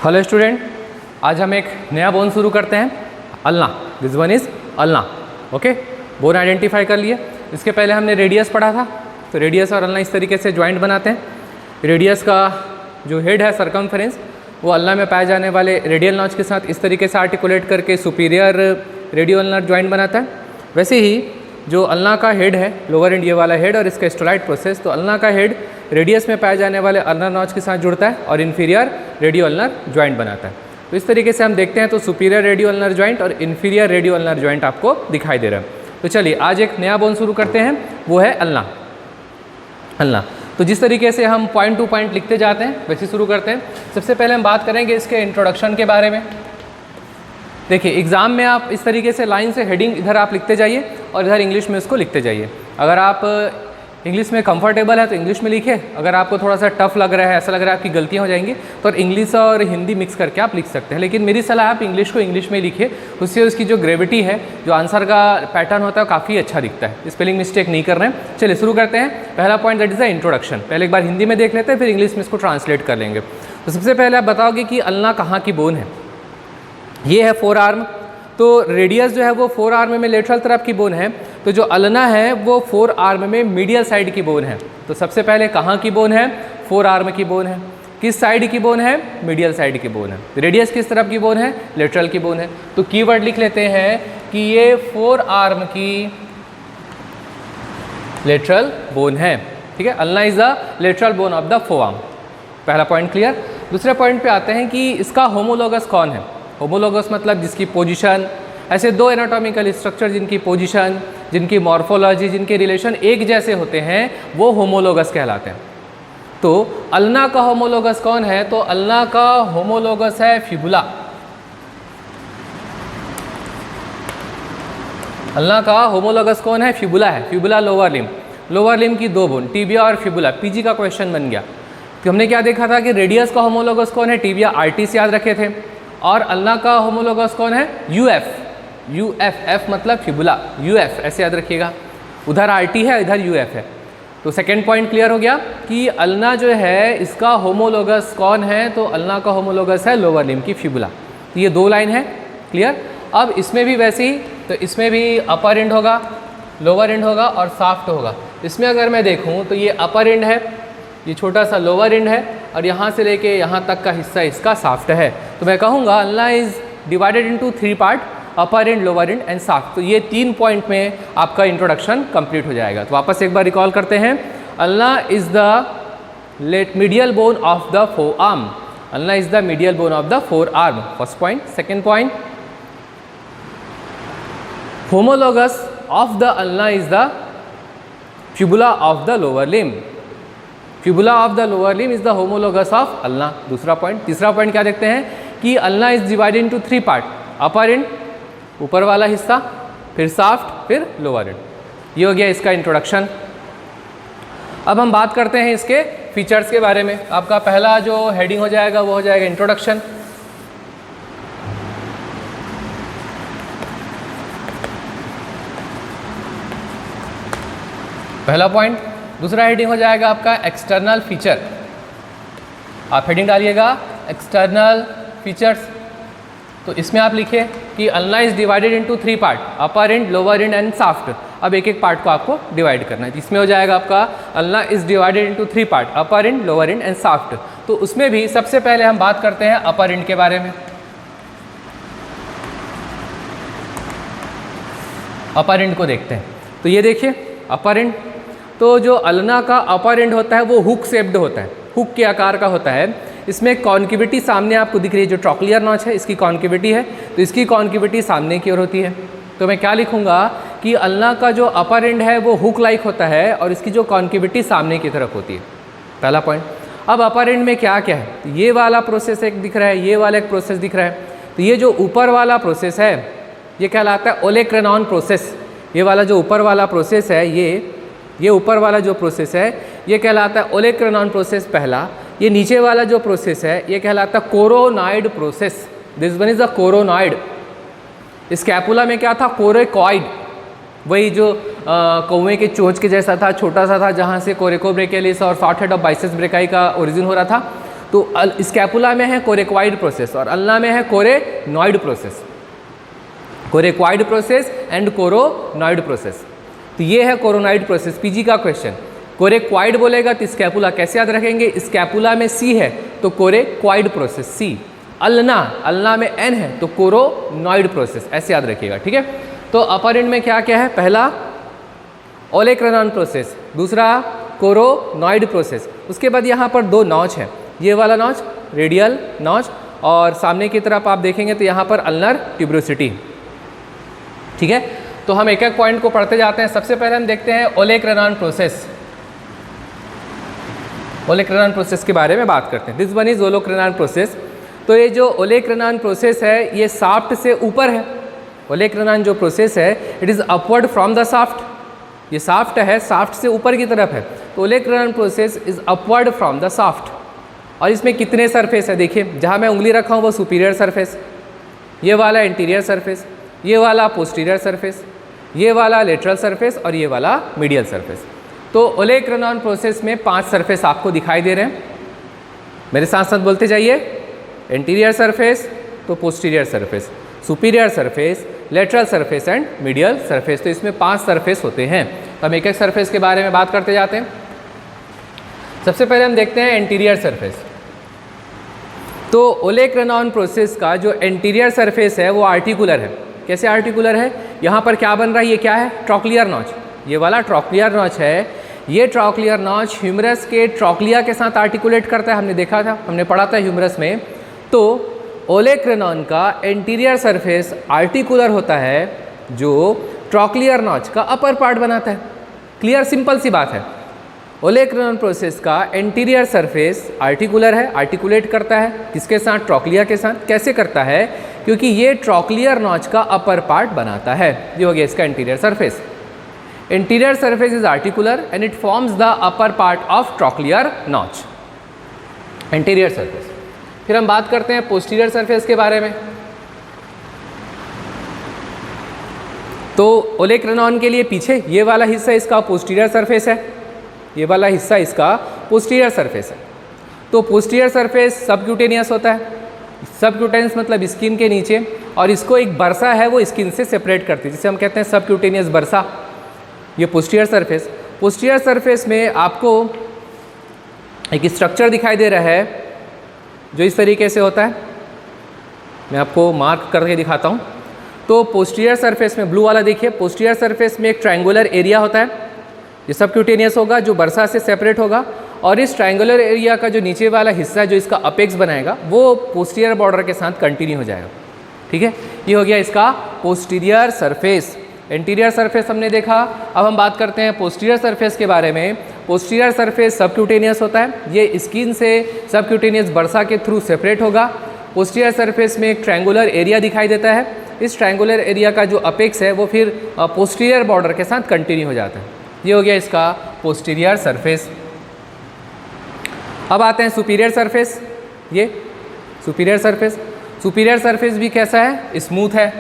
Hello student, आज हम एक नया बोन शुरू करते हैं, ulna. This one is ulna. Okay, bone identify कर लिए। इसके पहले हमने रेडियस पढ़ा था, तो रेडियस और अल्ना इस तरीके से ज्वाइंट बनाते हैं। रेडियस का जो हेड है सर्कमफ्रेंस, वो अल्ना में पाए जाने वाले रेडियल नॉच के साथ इस तरीके से आर्टिकुलेट करके सुपीरियर रेडियो अल्नर ज्वाइंट बनाता है। वैसे ही जो अल्ना का हेड है, लोअर एंड ये वाला हेड और इसका स्टेरॉइड प्रोसेस, तो अल्ना का हेड रेडियस में पाए जाने वाले अल्नर नॉच के साथ जुड़ता है और इन्फीरियर रेडियो अल्नर ज्वाइंट बनाता है। तो इस तरीके से हम देखते हैं, तो सुपीरियर रेडियो अल्नर ज्वाइंट और इन्फीरियर रेडियो अल्नर ज्वाइंट आपको दिखाई दे रहा है। तो चलिए आज एक नया बोन शुरू करते हैं, वो है अल्ना। अल्ना तो जिस तरीके से हम पॉइंट टू पॉइंट लिखते जाते हैं वैसे शुरू करते हैं। सबसे पहले हम बात करेंगे इसके इंट्रोडक्शन के बारे में। देखिए, एग्ज़ाम में आप इस तरीके से लाइन से हेडिंग इधर आप लिखते जाइए और इधर इंग्लिश में इसको लिखते जाइए। अगर आप इंग्लिश में कंफर्टेबल है तो इंग्लिश में लिखिए, अगर आपको थोड़ा सा टफ लग रहा है, ऐसा लग रहा है आपकी गलतियाँ हो जाएंगी, तो इंग्लिश और हिंदी मिक्स करके आप लिख सकते हैं। लेकिन मेरी सलाह आप इंग्लिश को इंग्लिश में लिखिए, उससे उसकी जो ग्रेविटी है, जो आंसर का पैटर्न होता है, काफ़ी अच्छा दिखता है। स्पेलिंग मिस्टेक नहीं कर रहे हैं। चलिए शुरू करते हैं। पहला point that is the introduction. पहले एक बार हिंदी में देख लेते हैं, फिर इंग्लिश में इसको ट्रांसलेट कर लेंगे। तो सबसे पहले आप बताओगे कि अल्ना कहाँ की बोन है। ये है फोर आर्म, तो रेडियस जो है वो फोर आर्म में लेटरल तरफ की बोन है, तो जो अल्ना है वो फोर आर्म में मीडियल साइड की बोन है। तो सबसे पहले कहाँ की बोन है? फोर आर्म की बोन है। किस साइड की बोन है? मीडियल साइड की बोन है। रेडियस किस तरफ की बोन है? लेटरल की बोन है। तो कीवर्ड लिख लेते हैं कि ये फोर आर्म की लेटरल बोन है। ठीक है, ulna is the lateral bone of the forearm. पहला पॉइंट क्लियर। दूसरे पॉइंट पे आते हैं कि इसका होमोलोगस कौन है। होमोलोगस मतलब जिसकी पोजीशन, ऐसे दो एनाटॉमिकल स्ट्रक्चर जिनकी पोजीशन, जिनकी मॉर्फोलॉजी, जिनके रिलेशन एक जैसे होते हैं, वो होमोलोगस कहलाते हैं। तो अल्ना का होमोलोगस कौन है? तो अल्ना का होमोलोगस है फिबुला। अल्ना का होमोलोगस कौन है? फिबुला है। Fibula lower limb, lower limb की दो बोन, टीबिया और फिबुला। पीजी का क्वेश्चन बन गया। तो हमने क्या देखा था कि रेडियस का होमोलोगस कौन है? टीबिया, आरटी से याद रखे थे। और अल्ना का होमोलोगस कौन है? यूएफ। यूएफ, एफ मतलब फिबुला, यूएफ ऐसे याद रखिएगा। उधर आरटी है, इधर यूएफ है। तो सेकेंड पॉइंट क्लियर हो गया कि अल्ना जो है इसका होमोलोगस कौन है? तो अल्ना का होमोलोगस है लोअर लिम्ब की फिबुला। तो ये दो लाइन है, क्लियर। अब इसमें भी वैसे ही, तो इसमें भी अपर एंड होगा, लोअर एंड होगा और साफ्ट होगा। इसमें अगर मैं देखूँ तो ये अपर एंड है, ये छोटा सा लोअर एंड है और यहाँ से लेके यहाँ तक का हिस्सा इसका साफ्ट है। तो मैं कहूँगा ulna is divided into three part, upper end, lower end and shaft. तो ये 3 पॉइंट में आपका इंट्रोडक्शन कंप्लीट हो जाएगा। तो वापस एक बार रिकॉल करते हैं। Ulna is the medial bone of the four arm. Ulna is the medial bone of the four arm, first point. Second point, homologous of the ulna is the fibula of the lower limb. Fibula of the lower limb is the homologous of ulna, दूसरा point. तीसरा point क्या देखते हैं कि ulna is divided into three part, upper and ऊपर वाला हिस्सा, फिर साफ्ट, फिर लोअर एंड। ये हो गया इसका इंट्रोडक्शन। अब हम बात करते हैं इसके फीचर्स के बारे में। आपका पहला जो हेडिंग हो जाएगा वो हो जाएगा इंट्रोडक्शन। पहला पॉइंट। दूसरा हेडिंग हो जाएगा आपका एक्सटर्नल फीचर। आप हेडिंग डालिएगा एक्सटर्नल फीचर्स। तो इसमें आप लिखिए कि ulna is divided into three part, upper end, lower end and shaft. अब एक एक पार्ट को आपको डिवाइड करना है। इसमें हो जाएगा आपका ulna is divided into three part, upper end, lower end and shaft. तो उसमें भी सबसे पहले हम बात करते हैं अपर एंड के बारे में। अपर एंड को देखते हैं। तो ये देखिए अपर एंड, तो जो अल्ना का अपर एंड होता है वो हुक शेप्ड होता है, हुक के आकार का होता है। इसमें कॉन्केविटी सामने आपको दिख रही है, जो ट्रॉक्लियर नॉच है इसकी कॉन्केविटी है, तो इसकी कॉन्केविटी सामने की ओर होती है। तो मैं क्या लिखूँगा कि अल्ना का जो अपर एंड है वो हुक लाइक होता है और इसकी जो कॉन्केविटी सामने की तरफ होती है, पहला पॉइंट। अब अपर एंड में क्या क्या है? तो ये वाला प्रोसेस एक दिख रहा है, ये वाला एक प्रोसेस दिख रहा है। तो ये जो ऊपर वाला प्रोसेस है ये कहलाता है ओलेक्रेनॉन प्रोसेस। ये वाला जो ऊपर वाला प्रोसेस है, ये ऊपर वाला जो प्रोसेस है ये कहलाता है ओलेक्रेनॉन प्रोसेस पहला। ये नीचे वाला जो प्रोसेस है ये कहलाता है coronoid process. This one is the coronoid. Scapula में क्या था? कोरेकॉइड। वही जो कौवे के चोंच के जैसा था, छोटा सा था, जहाँ से कोरेकोब्रेकियलिस और short head of biceps brachii का ओरिजिन हो रहा था। तो स्कैपुला में है कोरेक्वाइड प्रोसेस और अल्ना में है coronoid process, coracoid process and coronoid process. तो ये है कोरोनॉइड प्रोसेस, पीजी का क्वेश्चन। कोरेक्वाइड बोलेगा तो स्कैपुला कैसे याद रखेंगे, स्कैपुला में सी है तो कोरेक्वाइड प्रोसेस सी। अल्ना, अल्ना में एन है तो कोरोनॉइड प्रोसेस, ऐसे याद रखिएगा, ठीक है। तो अपर एंड में क्या क्या है, पहला ओलेक्रेनॉन प्रोसेस, दूसरा कोरोनॉइड प्रोसेस। उसके बाद यहाँ पर दो नॉच है, ये वाला नॉच रेडियल नॉच और सामने की तरफ आप देखेंगे तो यहाँ पर अल्नर ट्यूब्रोसिटी, ठीक है। तो हम एक एक पॉइंट को पढ़ते जाते हैं। सबसे पहले हम देखते हैं ओलेक्रेनॉन प्रोसेस। ओलेक्रेनॉन प्रोसेस के बारे में बात करते हैं। This one is olecranon process. तो ये जो ओलेक्रेनॉन प्रोसेस है ये साफ्ट से ऊपर है। ओलेक्रेनॉन जो प्रोसेस है it is upward from the shaft, ये साफ्ट है, साफ्ट से ऊपर की तरफ है। तो olecranon process is upward from the shaft. और इसमें कितने सरफेस है, देखिए जहाँ मैं उंगली रखा हूँ वो सुपीरियर सरफेस, ये वाला इंटीरियर सरफेस, ये वाला पोस्टीरियर सरफेस, ये वाला लेटरल सरफेस और ये वाला मीडियल सरफेस। तो ओलेक्रेनॉन प्रोसेस में 5 सरफेस आपको दिखाई दे रहे हैं, मेरे साथ साथ बोलते जाइए। इंटीरियर सरफेस तो posterior surface, superior surface, lateral surface and medial surface. तो इसमें 5 सरफेस होते हैं। तो हम एक एक सरफेस के बारे में बात करते जाते हैं। सबसे पहले हम देखते हैं इंटीरियर सरफेस। तो ओलेक्रेनॉन प्रोसेस का जो इंटीरियर सरफेस है वो आर्टिकुलर है। कैसे आर्टिकुलर है, यहाँ पर क्या बन रहा है, ये क्या है, ट्रॉक्लियर नॉच, ये वाला ट्रॉक्लियर नॉच है। ये ट्रॉक्लियर नॉच ह्यूमरस के ट्रॉक्लिया के साथ आर्टिकुलेट करता है, हमने देखा था, हमने पढ़ा था ह्यूमरस में। तो ओलेक्रेनॉन का इंटीरियर सरफेस आर्टिकुलर होता है जो ट्रॉक्लियर नॉच का अपर पार्ट बनाता है। क्लियर, सिंपल सी बात है। ओलेक्रेनॉन प्रोसेस का इंटीरियर सरफेस आर्टिकुलर है, आर्टिकुलेट करता है किसके साथ, ट्रॉक्लिया के साथ। कैसे करता है, क्योंकि ये ट्रॉक्लियर नॉच का अपर पार्ट बनाता है। ये हो गया इसका interior surface. Interior surface is articular and it forms the upper part of trochlear notch, interior surface. फिर हम बात करते हैं पोस्टीरियर सरफेस के बारे में। तो ओलेक्रेनॉन के लिए पीछे ये वाला हिस्सा इसका पोस्टीरियर सरफेस है, ये वाला हिस्सा इसका पोस्टीरियर सरफेस है। तो पोस्टीरियर सरफेस सबक्यूटेनियस होता है, सबक्यूटेनियस मतलब स्किन के नीचे, और इसको एक बरसा है वो स्किन से सेपरेट करती है, जिसे हम कहते हैं सबक्यूटेनियस बरसा। ये पोस्टीरियर सरफेस। पोस्टीरियर सरफेस में आपको एक स्ट्रक्चर दिखाई दे रहा है जो इस तरीके से होता है, मैं आपको मार्क करके दिखाता हूँ। तो पोस्टीरियर सरफेस में ब्लू वाला देखिए, पोस्टीरियर सरफेस में एक ट्रायंगुलर एरिया होता है, ये सबक्यूटेनियस होगा जो बरसा से सेपरेट होगा, और इस ट्रायंगुलर एरिया का जो नीचे वाला हिस्सा जो इसका अपेक्स बनाएगा वो पोस्टीरियर बॉर्डर के साथ कंटिन्यू हो जाएगा, ठीक है। ये हो गया इसका पोस्टीरियर सरफेस। इंटीरियर सरफेस हमने देखा। अब हम बात करते हैं पोस्टीरियर सरफेस के बारे में। पोस्टीरियर सरफेस सबक्यूटेनियस होता है, ये स्किन से सबक्यूटेनियस बरसा के थ्रू सेपरेट होगा। पोस्टीरियर सरफेस में एक ट्रायंगुलर एरिया दिखाई देता है, इस ट्रायंगुलर एरिया का जो अपेक्स है वो फिर पोस्टीरियर बॉर्डर के साथ कंटिन्यू हो जाता है। ये हो गया इसका पोस्टीरियर सरफेस। अब आते हैं सुपीरियर सरफेस। ये सुपीरियर सरफेस, सुपीरियर सरफेस भी कैसा है, स्मूथ है,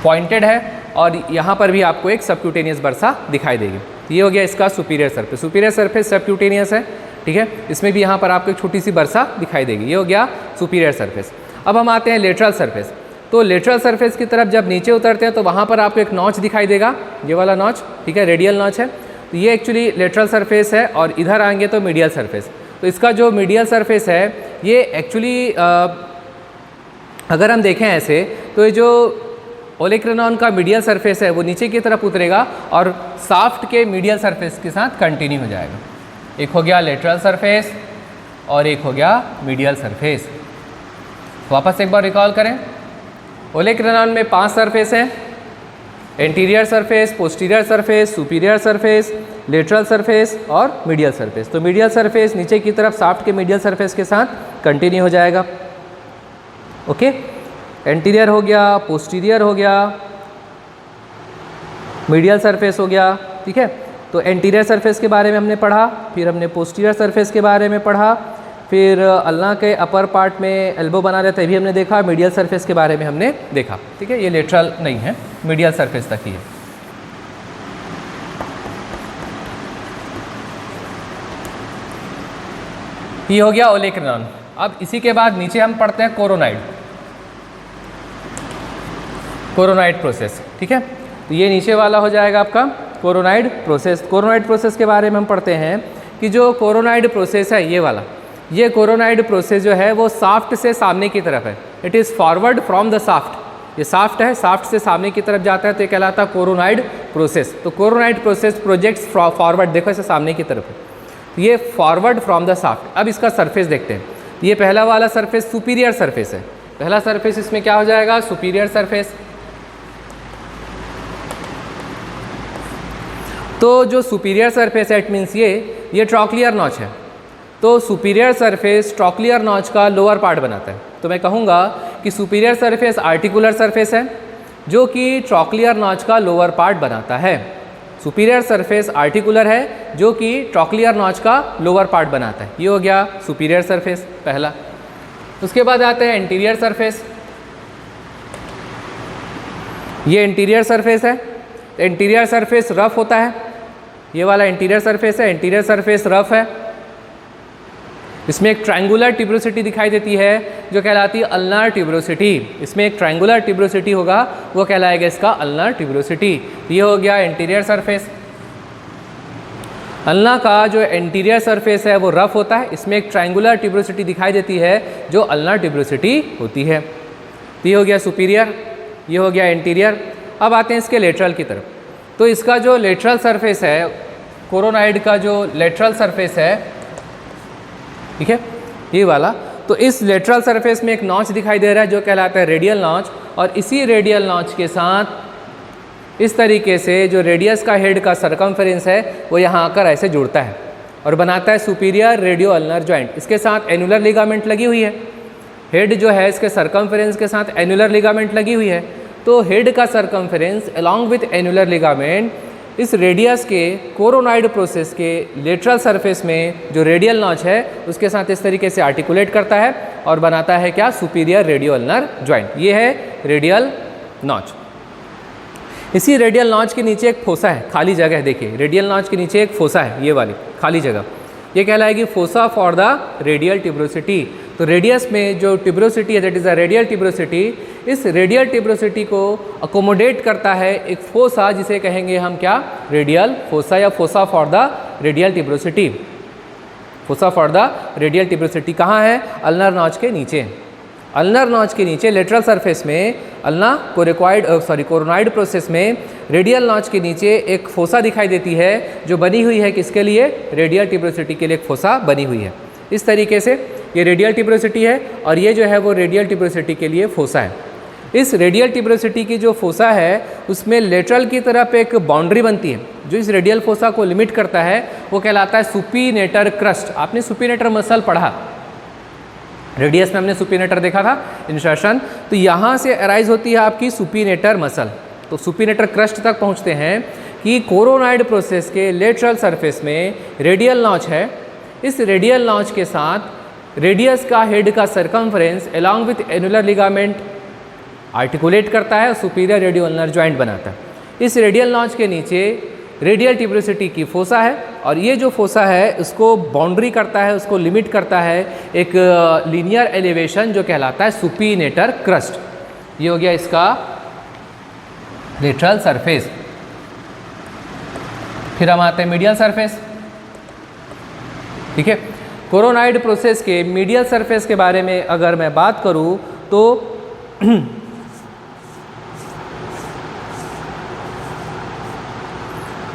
पॉइंटेड है, और यहाँ पर भी आपको एक सबक्यूटेनियस बरसा दिखाई देगी। ये हो गया इसका superior surface. Superior surface subcutaneous है, ठीक है। इसमें भी यहाँ पर आपको एक छोटी सी बरसा दिखाई देगी। ये हो गया सुपीरियर सरफेस। अब हम आते हैं लेटरल सरफेस। तो लेटरल सरफेस की तरफ जब नीचे उतरते हैं तो वहाँ पर आपको एक नॉच दिखाई देगा, ये वाला नॉच, ठीक है, रेडियल नॉच है। तो ये एक्चुअली लेटरल सरफेस है, और इधर आएंगे तो मीडियल सरफेस। तो इसका जो मीडियल सरफेस है ये एक्चुअली अगर हम देखें ऐसे तो ये जो ओलेक्रेनॉन का मीडियल सरफेस है वो नीचे की तरफ उतरेगा और साफ्ट के मीडियल सरफेस के साथ कंटिन्यू हो जाएगा। एक हो गया लेटरल सरफेस और एक हो गया मीडियल सरफेस। वापस एक बार रिकॉल करें, ओलेक्रेनॉन में 5 सरफेस हैं, interior surface, posterior surface, superior surface, lateral surface और मीडियल सरफेस। तो मीडियल सरफेस नीचे की तरफ साफ्ट के मीडियल सरफेस के साथ कंटिन्यू हो जाएगा। ओके, इंटीरियर हो गया, पोस्टीरियर हो गया, मीडियल सरफेस हो गया, ठीक है। तो इंटीरियर सरफेस के बारे में हमने पढ़ा, फिर हमने पोस्टीरियर सरफेस के बारे में पढ़ा, फिर अल्ना के अपर पार्ट में एल्बो बना रहता है भी हमने देखा, मीडियल सरफेस के बारे में हमने देखा, ठीक है। ये लेटरल नहीं है, मीडियल सरफेस तक ही है। ये हो गया ओलेक्रेनॉन। अब इसी के बाद नीचे हम पढ़ते हैं कोरोनाइड, कोरोनाइड प्रोसेस, ठीक है। तो ये नीचे वाला हो जाएगा आपका कोरोनाइड प्रोसेस। कोरोनाइड प्रोसेस के बारे में हम पढ़ते हैं कि जो कोरोनाइड प्रोसेस है ये वाला, ये कोरोनाइड प्रोसेस जो है वो साफ्ट से सामने की तरफ है। It is forward from the shaft. ये साफ्ट है, साफ्ट से सामने की तरफ जाता है तो ये कहलाता है कोरोनाइड प्रोसेस। तो कोरोनाइड प्रोसेस प्रोजेक्ट्स फॉरवर्ड, देखो इसे सामने की तरफ है, तो ये फॉरवर्ड फ्रॉम द साफ्ट। अब इसका सरफेस देखते हैं। ये पहला वाला सरफेस सुपीरियर सरफेस है। पहला सरफेस इसमें क्या हो जाएगा, सुपीरियर सरफेस। तो जो सुपीरियर सरफेस है इट मीन्स ये ट्रॉक्लियर नॉच है। तो सुपीरियर सरफेस ट्रॉक्लियर नॉच का लोअर पार्ट बनाता है। तो मैं कहूँगा कि सुपीरियर सरफेस आर्टिकुलर सरफेस है जो कि ट्रॉक्लियर नॉच का लोअर पार्ट बनाता है। सुपीरियर सरफेस आर्टिकुलर है जो कि ट्रॉक्लियर नॉच का लोअर पार्ट बनाता है। ये हो गया सुपीरियर सरफेस पहला। उसके बाद आते हैं इंटीरियर सरफेस। ये इंटीरियर सरफेस है। इंटीरियर सरफेस रफ होता है, ये वाला इंटीरियर सरफेस है। इंटीरियर सरफेस रफ है, इसमें एक ट्रायंगुलर ट्यूब्रोसिटी दिखाई देती है जो कहलाती है अल्नर ट्यूब्रोसिटी। इसमें एक ट्रायंगुलर ट्यूब्रोसिटी होगा वो कहलाएगा इसका अल्नर ट्यूब्रोसिटी। ये हो गया इंटीरियर सरफेस। अल्ना का जो इंटीरियर सरफेस है वो रफ होता है, इसमें एक ट्रायंगुलर ट्यूब्रोसिटी दिखाई देती है जो अल्नर ट्यूब्रोसिटी होती है। ये हो गया सुपीरियर, ये हो गया इंटीरियर। अब आते हैं इसके लेटरल की तरफ। तो इसका जो लेटरल सरफेस है, कोरोनाइड का जो लेटरल सरफेस है, ठीक है, ये वाला, तो इस लेटरल सरफेस में एक नॉच दिखाई दे रहा है जो कहलाता है रेडियल नॉच। और इसी रेडियल नॉच के साथ इस तरीके से जो रेडियस का हेड का सरकमफेरेंस है वो यहाँ आकर ऐसे जुड़ता है और बनाता है सुपीरियर रेडियो अल्नर जॉइंट। इसके साथ एनुलर लिगामेंट लगी हुई है। हेड जो है इसके सरकमफेरेंस के साथ एनुलर लिगामेंट लगी हुई है। तो हेड का circumference along with annular ligament इस रेडियस के कोरोनाइड प्रोसेस के लेटरल सरफेस में जो रेडियल नॉच है उसके साथ इस तरीके से आर्टिकुलेट करता है और बनाता है क्या, सुपीरियर रेडियो अल्नर जॉइंट। ये है रेडियल नॉच। इसी रेडियल नॉच के नीचे एक फोसा है, खाली जगह है। देखिए रेडियल नॉच के नीचे एक फोसा है, ये वाली खाली जगह, ये कहलाएगी fossa for the radial tuberosity. तो रेडियस में जो ट्यूब्रोसिटी है that is a radial tuberosity, इस रेडियल ट्यूब्रोसिटी को अकोमोडेट करता है एक फोसा जिसे कहेंगे हम क्या, रेडियल फोसा या fossa for the radial tuberosity. Fossa for the radial tuberosity कहाँ है, अल्नर नॉच के नीचे। अल्नर नॉच के नीचे लेटरल सरफेस में अल्ना कोरोनाइड प्रोसेस में रेडियल नॉच के नीचे एक फोसा दिखाई देती है जो बनी हुई है किसके लिए, रेडियल ट्यूब्रोसिटी के लिए एक फोसा बनी हुई है। इस तरीके से ये रेडियल ट्यूब्रोसिटी है और ये जो है वो रेडियल ट्यूब्रोसिटी के लिए फोसा है। इस रेडियल ट्यूब्रोसिटी की जो फोसा है उसमें लेटरल की तरफ एक बाउंड्री बनती है जो इस रेडियल फोसा को लिमिट करता है, वो कहलाता है सुपीनेटर क्रस्ट। आपने सुपीनेटर मसल पढ़ा, रेडियस में हमने सुपीनेटर देखा था, इंसर्शन, तो यहाँ से अराइज होती है आपकी सुपीनेटर मसल। तो सुपीनेटर क्रस्ट तक पहुँचते हैं कि कोरोनाइड प्रोसेस के लेटरल सरफेस में रेडियल नॉच है। इस रेडियल नॉच के साथ रेडियस का हेड का circumference along with annular ligament articulate करता है और सुपीरियर रेडियो अल्नर जॉइंट बनाता है। इस रेडियल नॉच के नीचे रेडियल ट्यूब्रोसिटी की फोसा है और ये जो फोसा है उसको बाउंड्री करता है, उसको लिमिट करता है एक लीनियर एलिवेशन जो कहलाता है सुपीनेटर क्रस्ट। ये हो गया इसका लेटरल सरफेस। फिर हम आते हैं मीडियल सरफेस, ठीक है। कोरोनाइड प्रोसेस के मीडियल सरफेस के बारे में अगर मैं बात करूं तो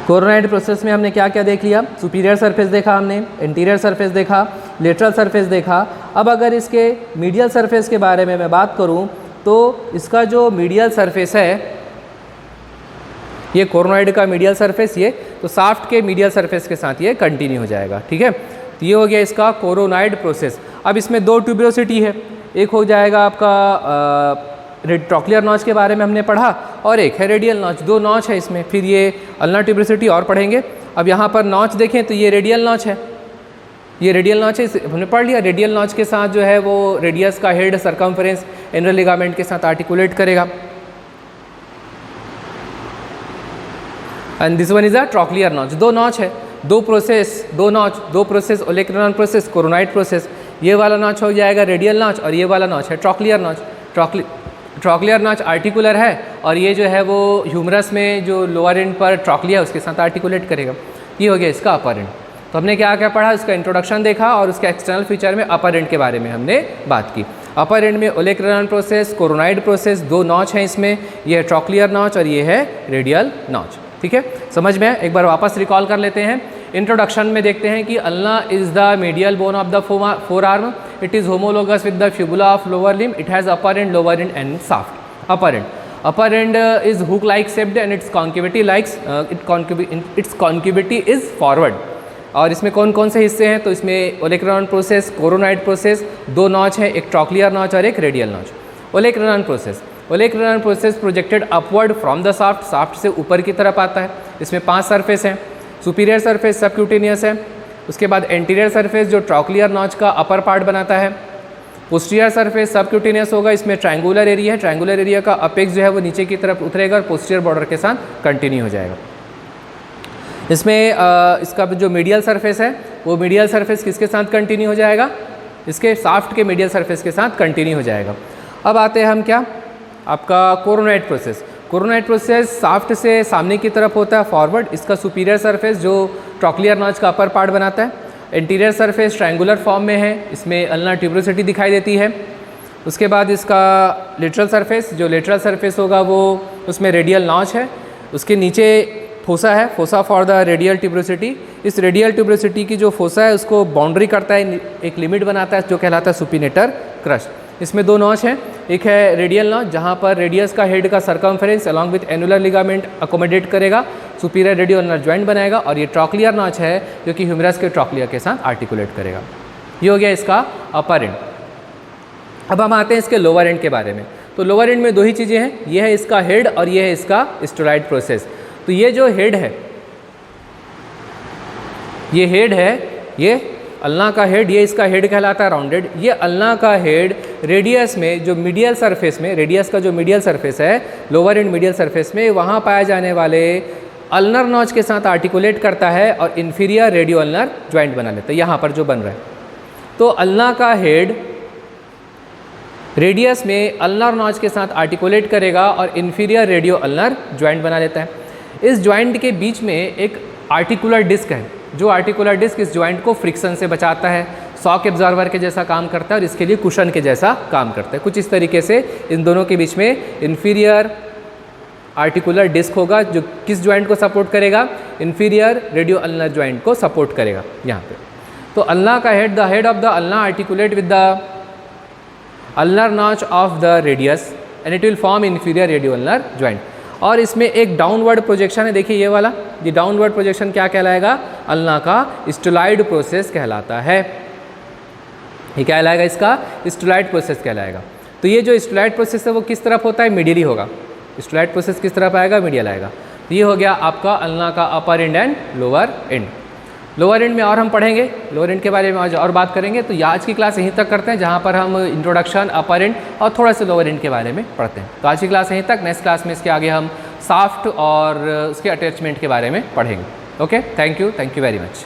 कोरोनाइड प्रोसेस में हमने क्या क्या देख लिया, सुपीरियर सरफेस देखा हमने, इंटीरियर सरफेस देखा, लेटरल सरफेस देखा। अब अगर इसके मीडियल सरफेस के बारे में मैं बात करूं तो इसका जो मीडियल सरफेस है, ये कोरोनाइड का मीडियल सरफेस, ये तो साफ्ट के मीडियल सरफेस के साथ ये कंटिन्यू हो जाएगा, ठीक है। तो ये हो गया इसका कोरोनाइड प्रोसेस। अब इसमें दो ट्यूब्रोसिटी है, एक हो जाएगा आपका ट्रॉक्लियर नॉच के बारे में हमने पढ़ा और एक है रेडियल नॉच। दो नॉच है इसमें, फिर ये अल्नर ट्यूब्रोसिटी और पढ़ेंगे। अब यहाँ पर नॉच देखें तो ये रेडियल नॉच है, ये रेडियल नॉच है, हमने पढ़ लिया। रेडियल नॉच के साथ जो है वो रेडियस का हेड सरकमफरेंस एनुलर लिगामेंट के साथ आर्टिकुलेट करेगा। And this one is a trochlear notch. दो नॉच है, दो प्रोसेस, दो नॉच, दो प्रोसेस, ओलेक्रानॉन प्रोसेस, कोरोनॉइड प्रोसेस। ये वाला नॉच हो जाएगा रेडियल नॉच और ये वाला नॉच है trochlear notch. Trochlear notch articular है और ये जो है वो ह्यूमरस में जो लोअर एंड पर ट्रॉक्लिया उसके साथ आर्टिकुलेट करेगा। ये हो गया इसका अपर एंड। तो हमने क्या क्या पढ़ा, इसका इंट्रोडक्शन देखा और उसके एक्सटर्नल फीचर में अपर एंड के बारे में हमने बात की। अपर एंड में ओलेक्रानॉन प्रोसेस, कोरोनॉइड प्रोसेस, दो नॉच हैं इसमें, ये है ट्रॉक्लियर नॉच और ये है रेडियल नॉच। ठीक है, समझ में? एक बार वापस रिकॉल कर लेते हैं। इंट्रोडक्शन में देखते हैं कि ulna is the medial bone of the forearm, it is homologous with the fibula of lower limb, it has upper end, lower end and shaft. Upper end is hook like shaped and its concavity is forward. और इसमें कौन कौन से हिस्से हैं, तो इसमें olecranon process, coronoid process, दो नॉच है, एक ट्रॉक्लियर नॉच और एक radial notch. Olecranon process projected upward from the shaft, shaft से ऊपर की तरफ आता है। इसमें 5 सरफेस हैं। सुपीरियर सरफेस सबक्यूटेनियस है, उसके बाद एंटीरियर सरफेस जो ट्रॉक्लियर नॉच का अपर पार्ट बनाता है। पोस्टीरियर सरफेस सबक्यूटेनियस होगा, इसमें ट्रायंगुलर एरिया है, ट्रायंगुलर एरिया का अपेक्स जो है वो नीचे की तरफ उतरेगा और पोस्टीरियर बॉर्डर के साथ कंटिन्यू हो जाएगा। इसमें इसका जो मीडियल सरफेस है वो मीडियल सरफेस किसके साथ कंटिन्यू हो जाएगा, इसके शाफ्ट के मीडियल सरफेस के साथ कंटिन्यू हो जाएगा। अब आते हैं हम क्या, आपका coronoid process. Coronoid process shaft से सामने की तरफ होता है फॉरवर्ड, इसका सुपीरियर सरफेस जो ट्रॉक्लियर नॉच का अपर पार्ट बनाता है। एंटीरियर सरफेस ट्रायंगुलर फॉर्म में है, इसमें अल्ना ट्यूब्रोसिटी दिखाई देती है। उसके बाद इसका लेटरल सरफेस, जो लेटरल सरफेस होगा वो उसमें रेडियल नॉच है, उसके नीचे फोसा है, fossa for the radial tuberosity. इस रेडियल ट्यूब्रोसिटी की जो फोसा है उसको बाउंड्री करता है, एक लिमिट बनाता है जो कहलाता है सुपिनेटर क्रस्ट। इसमें दो नॉच हैं, एक है रेडियल नॉच जहाँ पर रेडियस का हेड का circumference along with annular ligament accommodate करेगा, सुपीरियर रेडियो अल्नर ज्वाइंट बनाएगा। और ये ट्रॉक्लियर नॉच है जो कि ह्यूमरस के ट्रॉक्लियर के साथ आर्टिकुलेट करेगा। ये हो गया इसका अपर एंड। अब हम आते हैं इसके लोअर एंड के बारे में। तो लोअर एंड में दो ही चीज़ें हैं, ये है इसका हेड और ये है इसका स्टेरॉइड प्रोसेस। तो ये जो हेड है, ये हेड है, ये अल्ना का हेड, ये इसका हेड कहलाता है राउंडेड। ये अल्ना का हेड रेडियस में जो मीडियल सरफेस में, रेडियस का जो मीडियल सरफेस है, लोअर एंड मीडियल सरफेस में, वहाँ पाए जाने वाले अल्नर नॉच के साथ आर्टिकुलेट करता है और इन्फीरियर रेडियो अल्नर ज्वाइंट बना लेता है, यहाँ पर जो बन रहा है। तो अल्ना का हेड रेडियस में अल्नर नॉच के साथ आर्टिकुलेट करेगा और इन्फीरियर रेडियो अल्नर ज्वाइंट बना लेता है। इस ज्वाइंट के बीच में एक आर्टिकुलर डिस्क है, जो आर्टिकुलर डिस्क इस ज्वाइंट को फ्रिक्शन से बचाता है, शॉक एब्जॉर्बर के जैसा काम करता है और इसके लिए कुशन के जैसा काम करता है। कुछ इस तरीके से इन दोनों के बीच में इन्फीरियर आर्टिकुलर डिस्क होगा जो किस ज्वाइंट को सपोर्ट करेगा, इन्फीरियर रेडियो अल्नर ज्वाइंट को सपोर्ट करेगा यहाँ पे। तो अल्ना का head, the head of the ulna articulate with the ulnar notch of the radius and it will form inferior radio ulnar joint. और इसमें एक डाउनवर्ड प्रोजेक्शन है, देखिए ये वाला, ये डाउनवर्ड प्रोजेक्शन क्या कहलाएगा, अल्ना का स्टेरॉइड प्रोसेस कहलाता है। ये क्या कहलाएगा, इसका स्टेरॉइड प्रोसेस कहलाएगा। तो ये जो स्टेरॉइड प्रोसेस है वो किस तरफ होता है, मीडियली होगा। स्टेरॉइड प्रोसेस किस तरफ आएगा, मीडियल आएगा। तो ये हो गया आपका अल्ना का upper end and lower end. Lower end में और हम पढ़ेंगे, लोअर एंड के बारे में आज और बात करेंगे। तो आज की क्लास यहीं तक करते हैं जहाँ पर हम इंट्रोडक्शन, अपर एंड और थोड़ा सा लोअर एंड के बारे में पढ़ते हैं। तो आज की क्लास यहीं तक। नेक्स्ट क्लास में इसके आगे हम शाफ्ट और उसके अटैचमेंट के बारे में पढ़ेंगे। Okay, thank you very much.